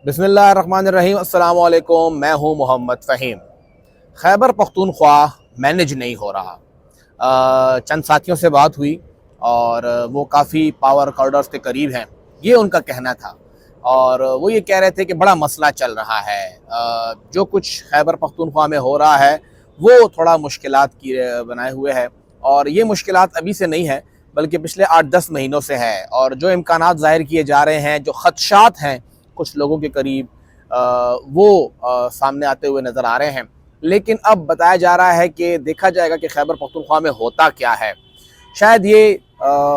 بسم اللہ الرحمن الرحیم۔ السلام علیکم، میں ہوں محمد فہیم۔ خیبر پختونخوا مینج نہیں ہو رہا۔ چند ساتھیوں سے بات ہوئی اور وہ کافی پاور کارڈرز کے قریب ہیں، یہ ان کا کہنا تھا، اور وہ یہ کہہ رہے تھے کہ بڑا مسئلہ چل رہا ہے۔ جو کچھ خیبر پختونخوا میں ہو رہا ہے وہ تھوڑا مشکلات کی بنائے ہوئے ہے، اور یہ مشکلات ابھی سے نہیں ہے بلکہ پچھلے 8-10 مہینوں سے ہے، اور جو امکانات ظاہر کیے جا رہے ہیں، جو خدشات ہیں کچھ لوگوں کے قریب، وہ سامنے آتے ہوئے نظر آ رہے ہیں۔ لیکن اب بتایا جا رہا ہے کہ دیکھا جائے گا کہ خیبر پختونخوا میں ہوتا کیا ہے۔ شاید یہ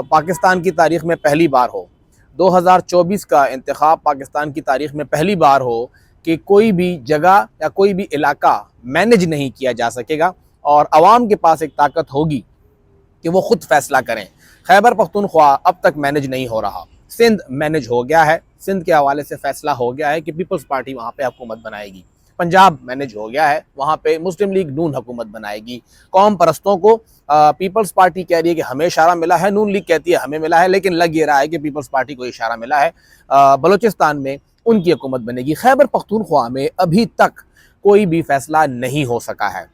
پاکستان کی تاریخ میں پہلی بار ہو، 2024 کا انتخاب پاکستان کی تاریخ میں پہلی بار ہو کہ کوئی بھی جگہ یا کوئی بھی علاقہ مینج نہیں کیا جا سکے گا، اور عوام کے پاس ایک طاقت ہوگی کہ وہ خود فیصلہ کریں۔ خیبر پختونخوا اب تک مینج نہیں ہو رہا۔ سندھ مینج ہو گیا ہے، سندھ کے حوالے سے فیصلہ ہو گیا ہے کہ پیپلز پارٹی وہاں پہ حکومت بنائے گی۔ پنجاب مینج ہو گیا ہے، وہاں پہ مسلم لیگ نون حکومت بنائے گی۔ قوم پرستوں کو پیپلز پارٹی کہہ رہی ہے کہ ہمیں اشارہ ملا ہے، نون لیگ کہتی ہے ہمیں ملا ہے، لیکن لگ یہ رہا ہے کہ پیپلز پارٹی کو اشارہ ملا ہے۔ بلوچستان میں ان کی حکومت بنے گی۔ خیبر پختونخوا میں ابھی تک کوئی بھی فیصلہ نہیں ہو سکا ہے،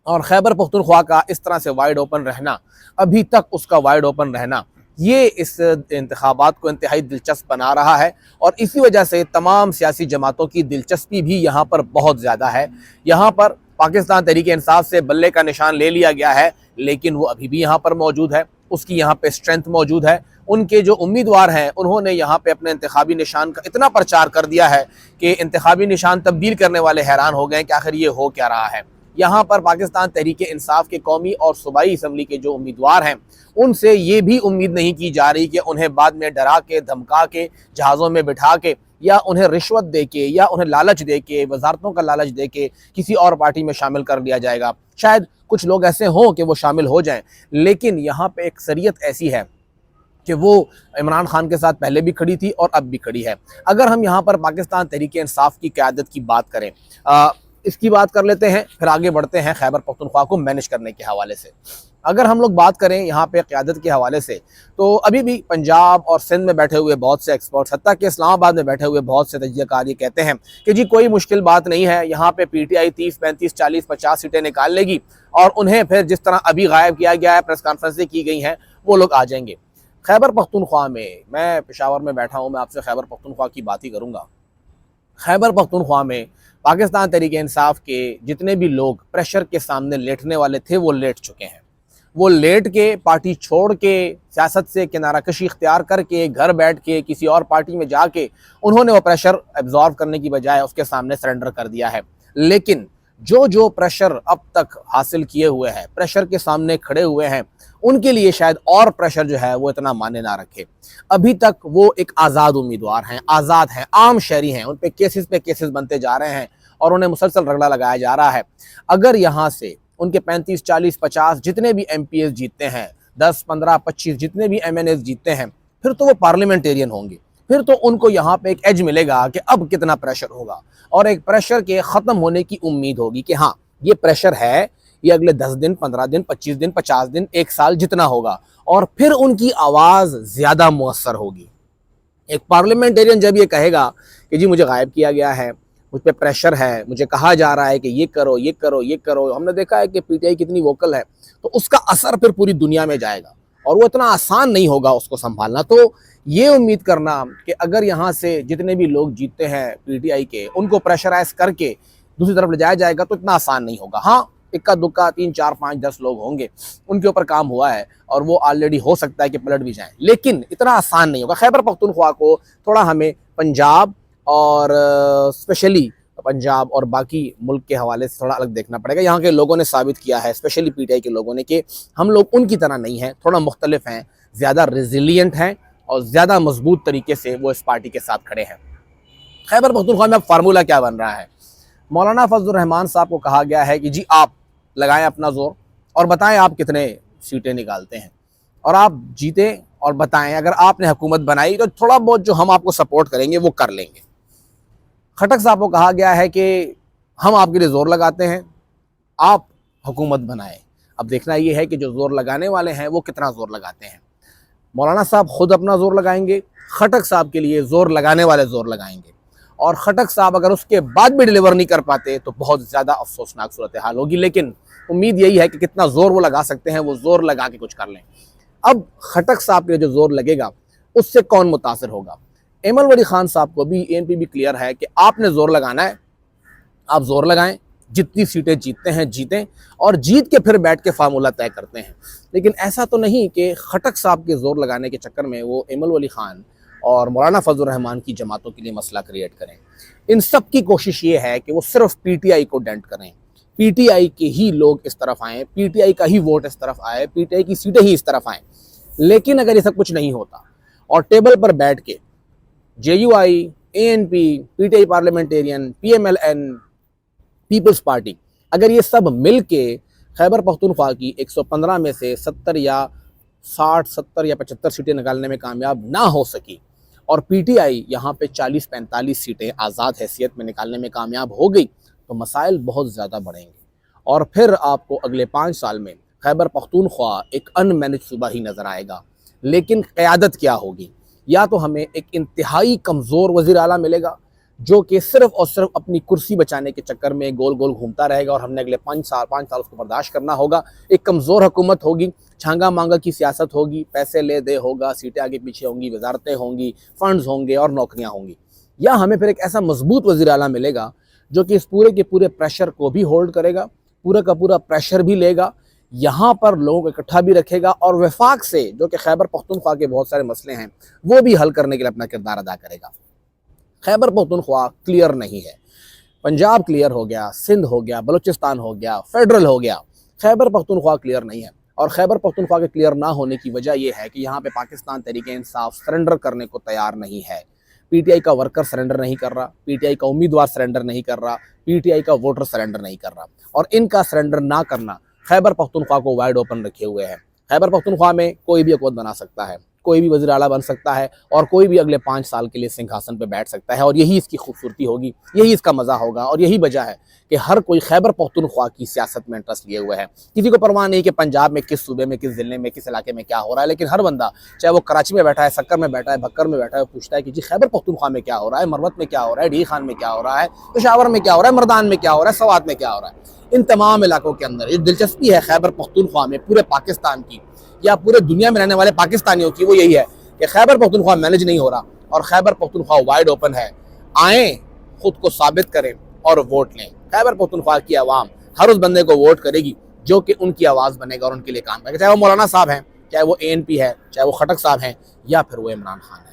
اور خیبر پختونخوا کا اس طرح سے وائڈ اوپن رہنا، ابھی تک اس کا وائڈ اوپن رہنا، یہ اس انتخابات کو انتہائی دلچسپ بنا رہا ہے، اور اسی وجہ سے تمام سیاسی جماعتوں کی دلچسپی بھی یہاں پر بہت زیادہ ہے۔ یہاں پر پاکستان تحریک انصاف سے بلے کا نشان لے لیا گیا ہے، لیکن وہ ابھی بھی یہاں پر موجود ہے، اس کی یہاں پہ سٹرینتھ موجود ہے۔ ان کے جو امیدوار ہیں انہوں نے یہاں پہ اپنے انتخابی نشان کا اتنا پرچار کر دیا ہے کہ انتخابی نشان تبدیل کرنے والے حیران ہو گئے کہ آخر یہ ہو کیا رہا ہے۔ یہاں پر پاکستان تحریک انصاف کے قومی اور صوبائی اسمبلی کے جو امیدوار ہیں ان سے یہ بھی امید نہیں کی جا رہی کہ انہیں بعد میں ڈرا کے، دھمکا کے، جہازوں میں بٹھا کے، یا انہیں رشوت دے کے، یا انہیں لالچ دے کے، وزارتوں کا لالچ دے کے کسی اور پارٹی میں شامل کر لیا جائے گا۔ شاید کچھ لوگ ایسے ہوں کہ وہ شامل ہو جائیں، لیکن یہاں پہ اکثریت ایسی ہے کہ وہ عمران خان کے ساتھ پہلے بھی کھڑی تھی اور اب بھی کھڑی ہے۔ اگر ہم یہاں پر پاکستان تحریک انصاف کی قیادت کی بات کریں، اس کی بات کر لیتے ہیں، پھر آگے بڑھتے ہیں خیبر پختونخوا کو مینج کرنے کے حوالے سے۔ اگر ہم لوگ بات کریں یہاں پہ قیادت کے حوالے سے، تو ابھی بھی پنجاب اور سندھ میں بیٹھے ہوئے بہت سے ایکسپرٹس، حتیٰ کہ اسلام آباد میں بیٹھے ہوئے بہت سے تجزیہ کار یہ کہتے ہیں کہ جی کوئی مشکل بات نہیں ہے، یہاں پہ پی ٹی آئی 30، 35، 40، 50 سیٹیں نکال لے گی، اور انہیں پھر جس طرح ابھی غائب کیا گیا ہے، پریس کانفرنسیں کی گئی ہیں، وہ لوگ آ جائیں گے۔ خیبر پختونخوا میں پشاور میں بیٹھا ہوں، میں آپ سے خیبر پختونخوا کی بات ہی کروں گا۔ خیبر پختونخوا میں پاکستان تحریک انصاف کے جتنے بھی لوگ پریشر کے سامنے لیٹنے والے تھے وہ لیٹ چکے ہیں۔ وہ لیٹ کے، پارٹی چھوڑ کے، سیاست سے کنارہ کشی اختیار کر کے، گھر بیٹھ کے، کسی اور پارٹی میں جا کے، انہوں نے وہ پریشر ایبزارب کرنے کی بجائے اس کے سامنے سرنڈر کر دیا ہے۔ لیکن جو پریشر اب تک حاصل کیے ہوئے ہیں، پریشر کے سامنے کھڑے ہوئے ہیں، ان کے لیے شاید اور پریشر جو ہے وہ اتنا معنی نہ رکھے۔ ابھی تک وہ ایک آزاد امیدوار ہیں، آزاد ہیں، عام شہری ہیں، ان پہ کیسز بنتے جا رہے ہیں اور انہیں مسلسل رگڑا لگایا جا رہا ہے۔ اگر یہاں سے ان کے 35، 40، 50 جتنے بھی ایم پی ایز جیتتے ہیں، 10، 15، 25 جتنے بھی ایم این ایز جیتتے ہیں، پھر تو وہ پارلیمنٹیرین ہوں گے، پھر تو ان کو یہاں پہ ایک ایج ملے گا کہ اب کتنا پریشر ہوگا، اور ایک پریشر کے ختم ہونے کی امید ہوگی کہ ہاں یہ پریشر ہے، یہ اگلے 10 دن، 15 دن، 25 دن، 50 دن، ایک سال جتنا ہوگا، اور پھر ان کی آواز زیادہ مؤثر ہوگی۔ ایک پارلیمنٹیرین جب یہ کہے گا کہ جی مجھے غائب کیا گیا ہے، مجھ پہ پریشر ہے، مجھے کہا جا رہا ہے کہ یہ کرو، یہ کرو، یہ کرو، ہم نے دیکھا ہے کہ پی ٹی آئی کتنی ووکل ہے، تو اس کا اثر پھر پوری دنیا میں جائے گا، اور وہ اتنا آسان نہیں ہوگا اس کو سنبھالنا۔ تو یہ امید کرنا کہ اگر یہاں سے جتنے بھی لوگ جیتتے ہیں پی ٹی آئی کے، ان کو پریشرائز کر کے دوسری طرف لے جایا جائے گا، تو اتنا آسان نہیں ہوگا۔ ہاں اکا دکا 3، 4، 5، 10 لوگ ہوں گے، ان کے اوپر کام ہوا ہے، اور وہ آلریڈی ہو سکتا ہے کہ پلٹ بھی جائیں، لیکن اتنا آسان نہیں ہوگا۔ خیبر پختونخوا کو تھوڑا ہمیں پنجاب اور اسپیشلی پنجاب اور باقی ملک کے حوالے سے تھوڑا الگ دیکھنا پڑے گا۔ یہاں کے لوگوں نے ثابت کیا ہے، اسپیشلی پی ٹی آئی کے لوگوں نے، کہ ہم لوگ ان کی طرح نہیں ہیں، تھوڑا مختلف ہیں، زیادہ ریزیلینٹ ہیں، اور زیادہ مضبوط طریقے سے وہ اس پارٹی کے ساتھ کھڑے ہیں۔ خیبر پختونخوا میں اب فارمولہ کیا بن رہا ہے؟ مولانا فضل الرحمان صاحب کو کہا گیا ہے کہ جی آپ لگائیں اپنا زور اور بتائیں آپ کتنے سیٹیں نکالتے ہیں، اور آپ جیتیں اور بتائیں اگر آپ نے حکومت بنائی تو تھوڑا بہت جو ہم آپ کو سپورٹ کریں گے وہ کر لیں گے۔ خٹک صاحب کو کہا گیا ہے کہ ہم آپ کے لیے زور لگاتے ہیں، آپ حکومت بنائیں۔ اب دیکھنا یہ ہے کہ جو زور لگانے والے ہیں وہ کتنا زور لگاتے ہیں۔ مولانا صاحب خود اپنا زور لگائیں گے، خٹک صاحب کے لیے زور لگانے والے زور لگائیں گے، اور خٹک صاحب اگر اس کے بعد بھی ڈیلیور نہیں کر پاتے تو بہت زیادہ افسوسناک صورتحال ہوگی، لیکن امید یہی ہے کہ کتنا زور وہ لگا سکتے ہیں وہ زور لگا کے کچھ کر لیں۔ اب خٹک صاحب کے جو زور لگے گا اس سے کون متاثر ہوگا؟ ایمل ولی خان صاحب کو بھی ANP بھی کلیئر ہے کہ آپ نے زور لگانا ہے، آپ زور لگائیں، جتنی سیٹیں جیتتے ہیں جیتیں، اور جیت کے پھر بیٹھ کے فارمولہ طے کرتے ہیں۔ لیکن ایسا تو نہیں کہ خٹک صاحب کے زور لگانے کے چکر میں وہ ایمل ولی خان اور مولانا فضل الرحمان کی جماعتوں کے لیے مسئلہ کریٹ کریں۔ ان سب کی کوشش یہ ہے کہ وہ صرف PTI کو ڈینٹ کریں، PTI کے ہی لوگ اس طرف آئیں، PTI کا ہی ووٹ اس طرف آئے، PTI کی سیٹیں ہی اس طرف آئیں۔ لیکن اگر یہ سب کچھ نہیں ہوتا اور ٹیبل پر بیٹھ کے JUI، ANP، PTI parliamentarian, PMLN، peoples party, اگر یہ سب مل کے خیبر پختونخوا کی 115 میں سے 70 یا 60 یا 75 سیٹیں نکالنے میں کامیاب نہ ہو سکی، اور PTI یہاں پہ 40-45 سیٹیں آزاد حیثیت میں نکالنے میں کامیاب ہو گئی، تو مسائل بہت زیادہ بڑھیں گے، اور پھر آپ کو اگلے 5 سال میں خیبر پختونخوا ایک ان مینج صوبہ ہی نظر آئے گا۔ لیکن قیادت کیا ہوگی؟ یا تو ہمیں ایک انتہائی کمزور وزیر اعلیٰ ملے گا جو کہ صرف اور صرف اپنی کرسی بچانے کے چکر میں گول گول گھومتا رہے گا، اور ہم نے اگلے 5 سال اس کو برداشت کرنا ہوگا۔ ایک کمزور حکومت ہوگی، چھانگا مانگا کی سیاست ہوگی، پیسے لے دے ہوگا، سیٹیں آگے پیچھے ہوں گی، وزارتیں ہوں گی، فنڈز ہوں گے اور نوکریاں ہوں گی۔ یا ہمیں پھر ایک ایسا مضبوط وزیر اعلیٰ ملے گا جو کہ اس پورے کے پورے پریشر کو بھی ہولڈ کرے گا، پورا کا پورا پریشر بھی لے گا، یہاں پر لوگوں کو اکٹھا بھی رکھے گا، اور وفاق سے جو کہ خیبر پختونخوا کے بہت سارے مسئلے ہیں وہ بھی حل کرنے کے لیے اپنا کردار ادا کرے گا۔ خیبر پختونخوا کلیئر نہیں ہے، پنجاب کلیئر ہو گیا، سندھ ہو گیا، بلوچستان ہو گیا، فیڈرل ہو گیا، خیبر پختونخوا کلیئر نہیں ہے۔ اور خیبر پختونخوا کے کلیئر نہ ہونے کی وجہ یہ ہے کہ یہاں پہ پاکستان تحریک انصاف سرنڈر کرنے کو تیار نہیں ہے۔ PTI کا ورکر سرنڈر نہیں کر رہا، PTI کا امیدوار سرنڈر نہیں کر رہا، PTI کا ووٹر سرنڈر نہیں کر رہا، اور ان کا سرنڈر نہ کرنا خیبر پختونخوا کو وائڈ اوپن رکھے ہوئے ہے۔ خیبر پختونخوا میں کوئی بھی حکومت بنا سکتا ہے، کوئی بھی وزیر اعلیٰ بن سکتا ہے، اور کوئی بھی اگلے 5 سال کے لیے سنگھاسن پہ بیٹھ سکتا ہے، اور یہی اس کی خوبصورتی ہوگی، یہی اس کا مزہ ہوگا، اور یہی وجہ ہے کہ ہر کوئی خیبر پختونخوا کی سیاست میں انٹرسٹ لیے ہوئے ہے۔ کسی کو پرواہ نہیں کہ پنجاب میں کس صوبے میں، کس ضلع میں، کس علاقے میں کیا ہو رہا ہے، لیکن ہر بندہ چاہے وہ کراچی میں بیٹھا ہے، سکر میں بیٹھا ہے، بھکر میں بیٹھا ہے، وہ پوچھتا ہے کہ جی خیبر پختونخوا میں کیا ہو رہا ہے، مروت میں کیا ہو رہا ہے، ڈی خان میں کیا ہو رہا ہے، پشاور میں کیا ہو رہا ہے، مردان میں کیا ہو رہا ہے، سوات میں کیا ہو رہا ہے۔ ان تمام علاقوں کے اندر ایک دلچسپی ہے خیبر پختونخوا میں پورے پاکستان کی یا پورے دنیا میں رہنے والے پاکستانیوں کی، وہ یہی ہے کہ خیبر پختونخوا مینج نہیں ہو رہا اور خیبر پختونخوا وائڈ اوپن ہے۔ آئیں، خود کو ثابت کریں اور ووٹ لیں۔ خیبر پختونخوا کی عوام ہر اس بندے کو ووٹ کرے گی جو کہ ان کی آواز بنے گا اور ان کے لیے کام کرے گا، چاہے وہ مولانا صاحب ہیں، چاہے وہ ANP ہے، چاہے وہ خٹک صاحب ہیں، یا پھر وہ عمران خان ہے۔